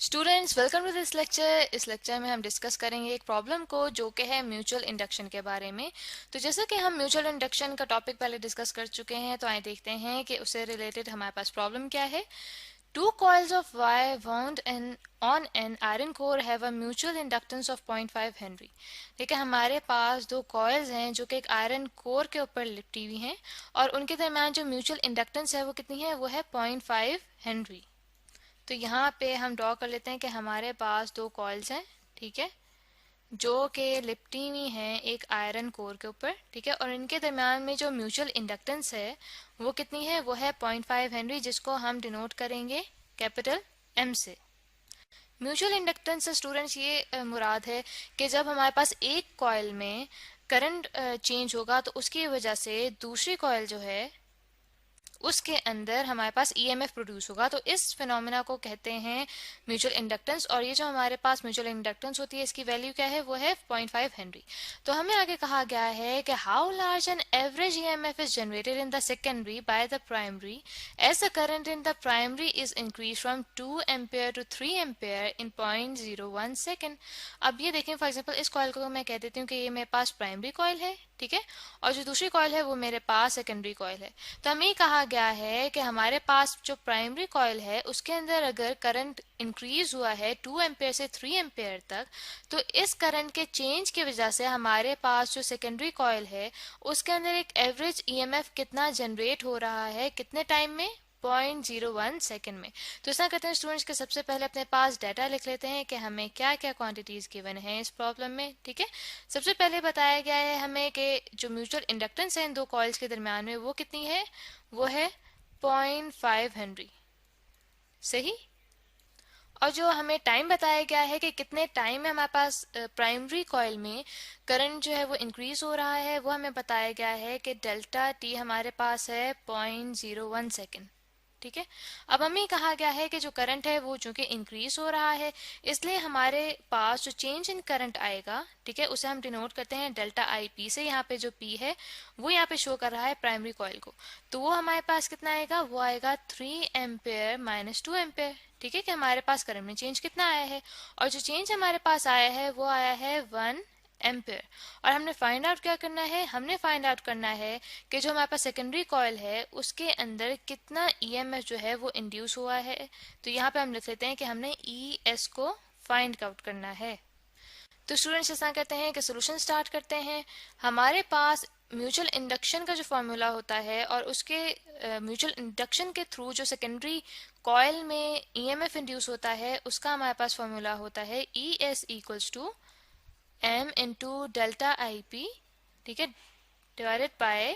Students welcome to this lecture. इस लेक्चर में हम डिस्कस करेंगे एक प्रॉब्लम को जो कि है म्यूचुअल इंडक्शन के बारे में। तो जैसा कि हम म्यूचुअल इंडक्शन का टॉपिक पहले डिस्कस कर चुके हैं, तो आइए देखते हैं कि उससे रिलेटेड हमारे पास प्रॉब्लम क्या है। Two coils of wire wound in on an iron core have a mutual inductance of 0.5 Henry. देखिए हमारे पास दो कॉइल्स हैं जो कि एक आयरन कोर के ऊपर लिपटी हुई हैं और उनके दरम्यान जो म्यूचुअल इंडक्टेंस है वो कितनी है, वो है 0.5 हेनरी। तो यहाँ पे हम ड्रॉ कर लेते हैं कि हमारे पास दो कॉइल्स हैं, ठीक है, जो कि लिपटी हुई हैं एक आयरन कोर के ऊपर, ठीक है, और इनके दरम्यान में जो म्यूचुअल इंडक्टेंस है वो कितनी है, वो है 0.5 हेनरी, जिसको हम डिनोट करेंगे कैपिटल एम से। म्यूचुअल इंडक्टेंस से स्टूडेंट्स ये मुराद है कि जब हमारे पास एक कॉइल में करंट चेंज होगा तो उसकी वजह से दूसरी कॉइल जो है उसके अंदर हमारे पास ईएमएफ प्रोड्यूस होगा। तो इस फिनोमेना को कहते हैं म्यूचुअल इंडक्टेंस। और ये जो हमारे पास म्यूचुअल इंडक्टेंस होती है इसकी वैल्यू क्या है, वो है 0.5 हेनरी। तो हमें आगे कहा गया है कि how large an average EMF is generated in the secondary by the primary as the current in the primary is increase from 2 ampere to 3 ampere in 0.01 second. अब ये देखें, फॉर एग्जाम्पल इस कॉइल को मैं कह देती हूँ कि ये मेरे पास प्राइमरी कॉइल है, ठीक है, और जो दूसरी कॉइल है वो मेरे पास सेकेंडरी कॉइल है। तो हमें कहा गया है कि हमारे पास जो प्राइमरी कॉइल है उसके अंदर अगर करंट इंक्रीज हुआ है 2 एम्पेयर से 3 एम्पेयर तक, तो इस करंट के चेंज की वजह से हमारे पास जो सेकेंडरी कॉइल है उसके अंदर एक एवरेज ईएमएफ कितना जनरेट हो रहा है, कितने टाइम में, 0.01 सेकेंड में। तो ऐसा करते हैं स्टूडेंट्स के सबसे पहले अपने पास डाटा लिख लेते हैं कि हमें क्या क्या क्वांटिटीज गिवन है इस प्रॉब्लम में, ठीक है। सबसे पहले बताया गया है हमें कि जो म्यूचुअल इंडक्टेंस है इन दो कॉइल्स के दरम्यान में वो कितनी है, वो है 0.5 हेनरी, सही। और जो हमें टाइम बताया गया है कि कितने टाइम में हमारे पास प्राइमरी कॉइल में करंट जो है वो इंक्रीज हो रहा है, वो हमें बताया गया है कि डेल्टा टी हमारे पास है 0.01 सेकेंड, ठीक है। अब हमें कहा गया है कि जो करंट है वो चूंकि इंक्रीज हो रहा है इसलिए हमारे पास जो चेंज इन करंट आएगा, ठीक है, उसे हम डिनोट करते हैं डेल्टा आई पी से। यहाँ पे जो पी है वो यहाँ पे शो कर रहा है प्राइमरी कॉइल को, तो वो हमारे पास कितना आएगा, वो आएगा 3 एम्पेयर माइनस 2 एम्पेयर, ठीक है, कि हमारे पास करंट में चेंज कितना आया है। और जो चेंज हमारे पास आया है वो आया है 1 एम्पेयर। और हमने फाइंड आउट क्या करना है, हमने फाइंड आउट करना है कि जो हमारे पास सेकेंडरी कॉइल है उसके अंदर कितना ईएमएफ जो है वो इंड्यूस हुआ है। तो यहाँ पे हम लिख लेते हैं कि हमने ई एस को फाइंड आउट करना है। तो स्टूडेंट्स ऐसा कहते हैं कि सोल्यूशन स्टार्ट करते हैं। हमारे पास म्यूचुअल इंडक्शन का जो फॉर्मूला होता है और उसके म्यूचुअल इंडक्शन के थ्रू जो सेकेंडरी कॉइल में ईएमएफ इंड्यूस होता है उसका हमारे पास फॉर्मूला होता है E S equals to M into delta I P, ठीक है, डिवाइडेड बाय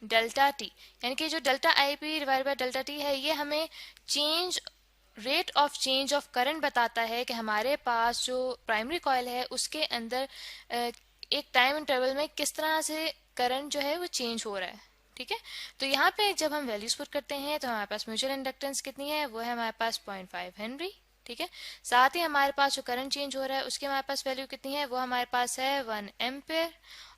डेल्टा टी। यानी कि जो delta I P divided by delta T है ये हमें change rate of change of current बताता है कि हमारे पास जो प्राइमरी कॉइल है उसके अंदर एक टाइम इंटरवल में किस तरह से करंट जो है वो चेंज हो रहा है, ठीक है। तो यहाँ पे जब हम वैल्यूज पुट करते हैं तो हमारे पास म्यूचुअल इंडक्टेंस कितनी है, वो है हमारे पास 0.5 हेनरी, ठीक है। साथ ही हमारे पास जो करंट चेंज हो रहा है उसकी हमारे पास वैल्यू कितनी है, वो हमारे पास है 1 एम्पेयर,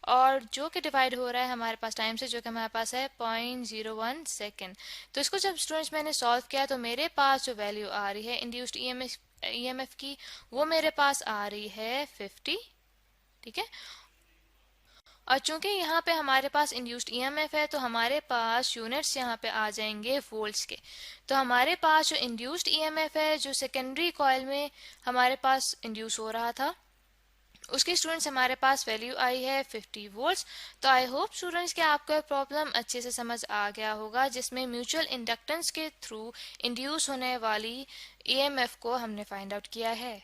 और जो कि डिवाइड हो रहा है हमारे पास टाइम से, जो कि हमारे पास है 0.01 सेकेंड। तो इसको जब स्टूडेंट्स मैंने सॉल्व किया तो मेरे पास जो वैल्यू आ रही है इंड्यूस्ड ईएमएफ की, वो मेरे पास आ रही है 50, ठीक है। और चूंकि यहाँ पे हमारे पास इंड्यूस्ड ईएमएफ है तो हमारे पास यूनिट्स यहाँ पे आ जाएंगे वोल्ट्स के। तो हमारे पास जो इंड्यूस्ड ईएमएफ है जो सेकेंडरी कॉइल में हमारे पास इंड्यूस हो रहा था उसकी स्टूडेंट्स हमारे पास वैल्यू आई है 50 वोल्ट्स। तो आई होप स्टूडेंट्स कि आपको ये प्रॉब्लम अच्छे से समझ आ गया होगा जिसमें म्यूचुअल इंडक्टेंस के थ्रू इंड्यूस होने वाली ईएमएफ को हमने फाइंड आउट किया है।